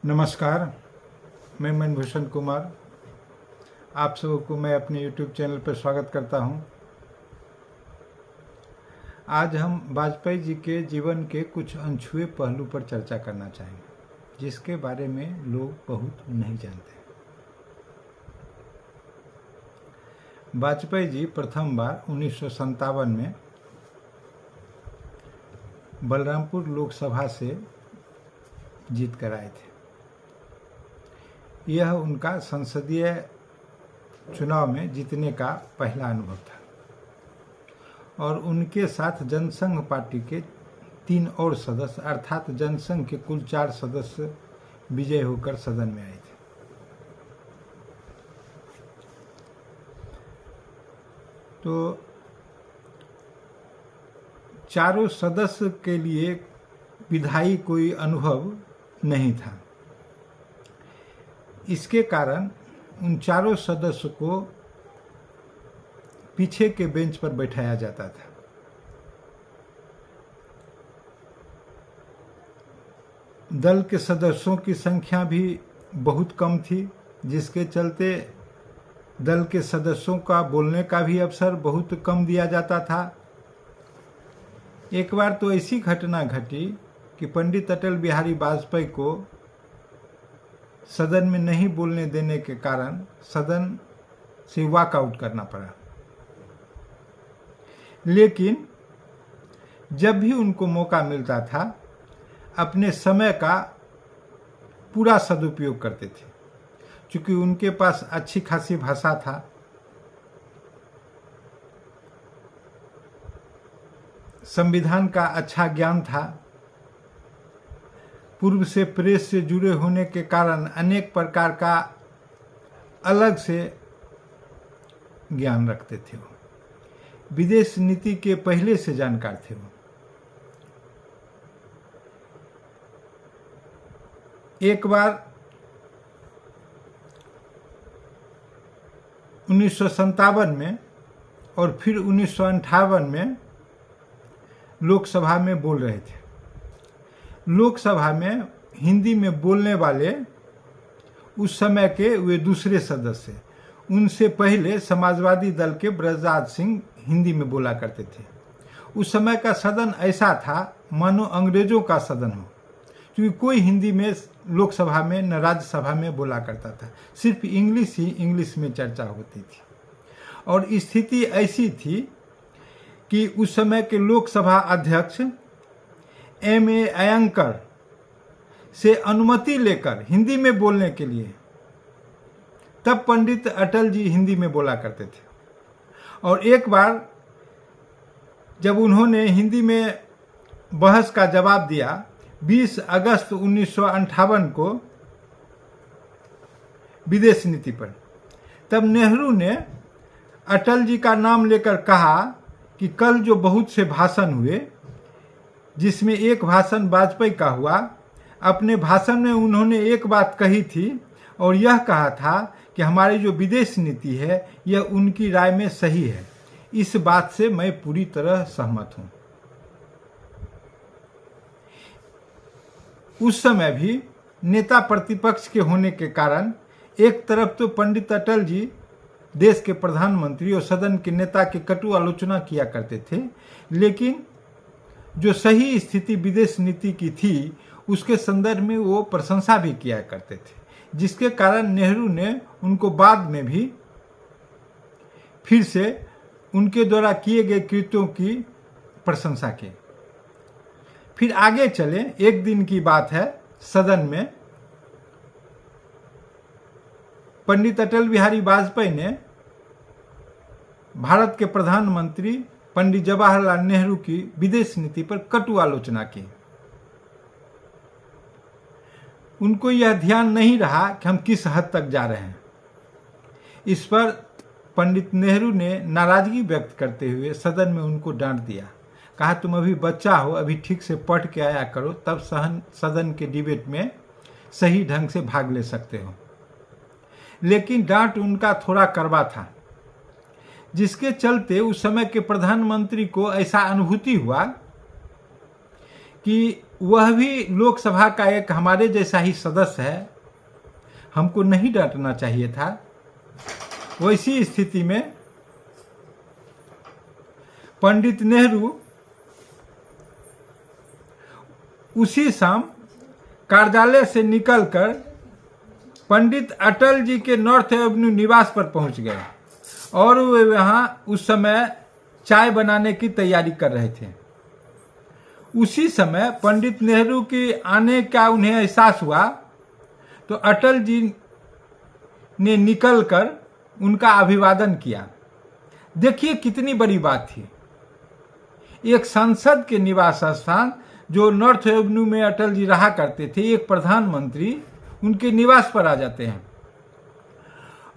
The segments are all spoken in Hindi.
नमस्कार, मैं मनभूषण कुमार। आप सबों को मैं अपने YouTube चैनल पर स्वागत करता हूं। आज हम वाजपेयी जी के जीवन के कुछ अनछुए पहलू पर चर्चा करना चाहेंगे, जिसके बारे में लोग बहुत नहीं जानते। वाजपेयी जी प्रथम बार 1957 में बलरामपुर लोकसभा से जीत कर आए थे। यह उनका संसदीय चुनाव में जीतने का पहला अनुभव था और उनके साथ जनसंघ पार्टी के 3 और सदस्य अर्थात जनसंघ के कुल 4 सदस्य विजय होकर सदन में आए थे। तो चारों सदस्य के लिए विधायी कोई अनुभव नहीं था। इसके कारण उन चारों सदस्य को पीछे के बेंच पर बैठाया जाता था। दल के सदस्यों की संख्या भी बहुत कम थी, जिसके चलते दल के सदस्यों का बोलने का भी अवसर बहुत कम दिया जाता था। एक बार तो ऐसी घटना घटी कि पंडित अटल बिहारी वाजपेयी को सदन में नहीं बोलने देने के कारण सदन से वॉकआउट करना पड़ा। लेकिन जब भी उनको मौका मिलता था, अपने समय का पूरा सदुपयोग करते थे। क्योंकि उनके पास अच्छी खासी भाषा था, संविधान का अच्छा ज्ञान था, पूर्व से प्रेस से जुड़े होने के कारण अनेक प्रकार का अलग से ज्ञान रखते थे। वो विदेश नीति के पहले से जानकार थे। वो एक बार 1957 में और फिर 1958 में लोकसभा में बोल रहे थे। लोकसभा में हिंदी में बोलने वाले उस समय के वे दूसरे सदस्य, उनसे पहले समाजवादी दल के ब्रजराज सिंह हिंदी में बोला करते थे। उस समय का सदन ऐसा था मानो अंग्रेजों का सदन हो, क्योंकि कोई हिंदी में लोकसभा में न राज्यसभा में बोला करता था। सिर्फ इंग्लिश ही इंग्लिश में चर्चा होती थी। और स्थिति ऐसी थी कि उस समय के लोकसभा अध्यक्ष M.A. अयंकर से अनुमति लेकर हिंदी में बोलने के लिए तब पंडित अटल जी हिंदी में बोला करते थे। और एक बार जब उन्होंने हिंदी में बहस का जवाब दिया 20 अगस्त 1958 को विदेश नीति पर, तब नेहरू ने अटल जी का नाम लेकर कहा कि कल जो बहुत से भाषण हुए, जिसमें एक भाषण वाजपेयी का हुआ, अपने भाषण में उन्होंने एक बात कही थी और यह कहा था कि हमारी जो विदेश नीति है यह उनकी राय में सही है। इस बात से मैं पूरी तरह सहमत हूं। उस समय भी नेता प्रतिपक्ष के होने के कारण एक तरफ तो पंडित अटल जी देश के प्रधानमंत्री और सदन के नेता की कटु आलोचना किया करते थे, लेकिन जो सही स्थिति विदेश नीति की थी उसके संदर्भ में वो प्रशंसा भी किया करते थे, जिसके कारण नेहरू ने उनको बाद में भी फिर से उनके द्वारा किए गए कृत्यों की प्रशंसा की। फिर आगे चले, एक दिन की बात है, सदन में पंडित अटल बिहारी वाजपेयी ने भारत के प्रधानमंत्री पंडित जवाहरलाल नेहरू की विदेश नीति पर कटु आलोचना की। उनको यह ध्यान नहीं रहा कि हम किस हद तक जा रहे हैं। इस पर पंडित नेहरू ने नाराजगी व्यक्त करते हुए सदन में उनको डांट दिया। कहा, तुम अभी बच्चा हो, अभी ठीक से पढ़ के आया करो, तब सदन के डिबेट में सही ढंग से भाग ले सकते हो। लेकिन डांट उनका थोड़ा कड़वा था, जिसके चलते उस समय के प्रधानमंत्री को ऐसा अनुभूति हुआ कि वह भी लोकसभा का एक हमारे जैसा ही सदस्य है, हमको नहीं डांटना चाहिए था। वैसी स्थिति में पंडित नेहरू उसी शाम कार्यालय से निकलकर पंडित अटल जी के नॉर्थ एवेन्यू निवास पर पहुंच गए और वे वहां उस समय चाय बनाने की तैयारी कर रहे थे। उसी समय पंडित नेहरू के आने का उन्हें एहसास हुआ तो अटल जी ने निकलकर उनका अभिवादन किया। देखिए कितनी बड़ी बात थी, एक संसद के निवास स्थान जो नॉर्थ एवेन्यू में अटल जी रहा करते थे, एक प्रधानमंत्री उनके निवास पर आ जाते हैं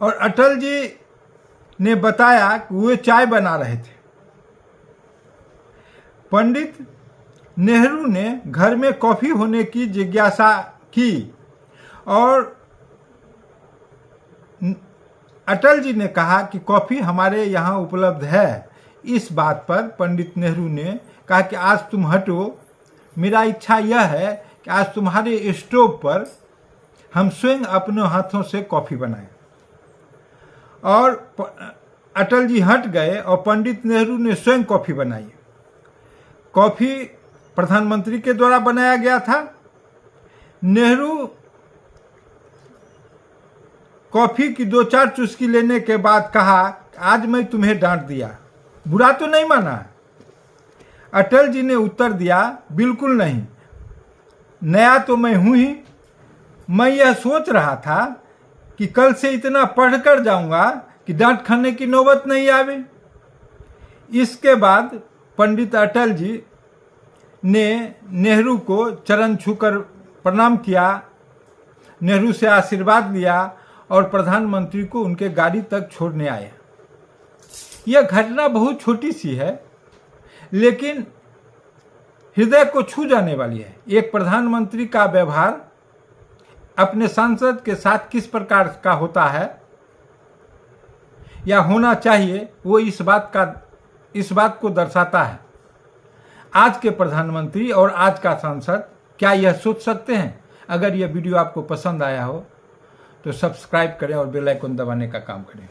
और अटल जी ने बताया कि वे चाय बना रहे थे। पंडित नेहरू ने घर में कॉफी होने की जिज्ञासा की और अटल जी ने कहा कि कॉफी हमारे यहाँ उपलब्ध है। इस बात पर पंडित नेहरू ने कहा कि आज तुम हटो, मेरा इच्छा यह है कि आज तुम्हारे स्टोव पर हम स्वयं अपने हाथों से कॉफी बनाएं। और अटल जी हट गए और पंडित नेहरू ने स्वयं कॉफी बनाई। कॉफी प्रधानमंत्री के द्वारा बनाया गया था। नेहरू कॉफी की 2-4 चुस्की लेने के बाद कहा, आज मैं तुम्हें डांट दिया, बुरा तो नहीं माना? अटल जी ने उत्तर दिया, बिल्कुल नहीं, नया तो मैं हूं ही। मैं यह सोच रहा था कि कल से इतना पढ़कर जाऊंगा कि डांट खाने की नौबत नहीं आवे। इसके बाद पंडित अटल जी ने नेहरू को चरण छूकर प्रणाम किया, नेहरू से आशीर्वाद लिया और प्रधानमंत्री को उनके गाड़ी तक छोड़ने आए। यह घटना बहुत छोटी सी है लेकिन हृदय को छू जाने वाली है। एक प्रधानमंत्री का व्यवहार अपने सांसद के साथ किस प्रकार का होता है या होना चाहिए, वो इस बात को दर्शाता है। आज के प्रधानमंत्री और आज का सांसद क्या यह सोच सकते हैं? अगर यह वीडियो आपको पसंद आया हो तो सब्सक्राइब करें और बेल आइकन दबाने का काम करें।